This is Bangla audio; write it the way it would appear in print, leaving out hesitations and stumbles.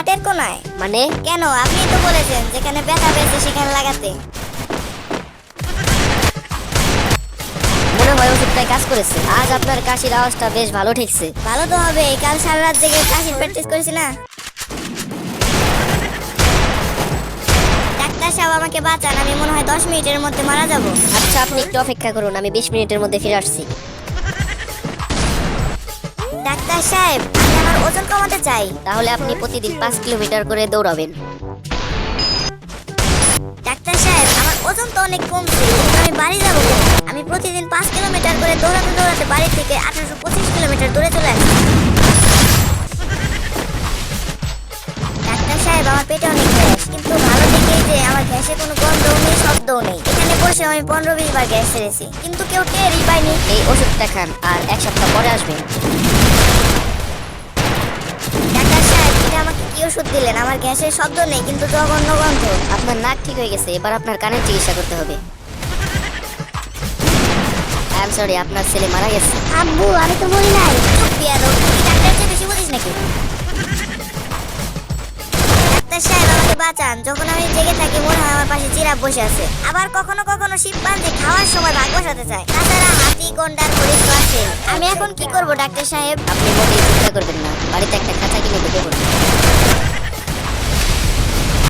খাটের কোনায়। মানে? কেন, আপনি তো বলেছেন যেখানে ব্যথা পেয়েছে সেখানে লাগাতে। মনে হয় ওষুধটাই কাজ করেছে। আজ আপনার কাশির আওয়াজটা বেশ ভালো ঠেকছে। ভালো তো হবে, কাল সারা রাত জেগে কাশির প্র্যাকটিস করেছি না। ডাক্তার সাহেব আমাকে বাঁচান, আমি মনে হয় 10 মিনিটের মধ্যে মারা যাব। আচ্ছা, আপনি একটু অপেক্ষা করুন, আমি 20 মিনিটের মধ্যে ফিরে আসছি। ডাক্তার সাহেব, আমি আমার ওজন কমাতে চাই। তাহলে আপনি প্রতিদিন 5 কিলোমিটার করে দৌড়াবেন। ডাক্তার সাহেব, আমার ওজন তো অনেক কমছে, কিন্তু আমি বাড়ি যাবো কেন? আমি প্রতিদিন 5 কিলোমিটার করে দৌড়াতে দৌড়াতে বাড়ি থেকে 1825 কিলোমিটার দূরে চলে আসি। ডাক্তার সাহেব, আমার পেটে অনেক গ্যাস, কিন্তু ভালো দেখেই যে আমার গ্যাসে কোনো গন্ধও নেই, শব্দও নেই। এখানে বসে আমি 15-20 বার গ্যাস ছেড়েছি, কিন্তু কেউ টেরই পায়নি। এই ওষুধটা খান, আর 1 সপ্তাহ পরে আসবেন। ডাক্তার সাহেব, এটা আমাকে কি ওষুধ দিলেন? আমার গ্যাসের শব্দ নেই, কিন্তু জঘন্য গন্ধ। আপনার নাক ঠিক হয়ে গেছে, এবার আপনার কানের চিকিৎসা করতে হবে। আই এম সরি, আপনার ছেলে মারা গেছে। আব্বু, আমি তো বলি নাই। চুপ বিয়াদব, তুই ডাক্তারের চেয়ে বেশি বুঝিস নাকি? ডাক্তার সাহেব, আমাকে বাঁচান। যখন আমি জেগে থাকি মনে হয় আমার পাশে জিরাফ বসে আছে। আবার কখনো কখনো শিম্পাঞ্জি খাওয়ার সময় ভাগ বসাতে চায়। তাছাড়া হাতি, গন্ডার, হরিণ তো আছে। আমি এখন কি করব ডাক্তার সাহেব? আপনি মোটেই চিন্তা করবেন না, বাড়িতে একটা খাঁচা কিনে ঢুকে পড়ুন।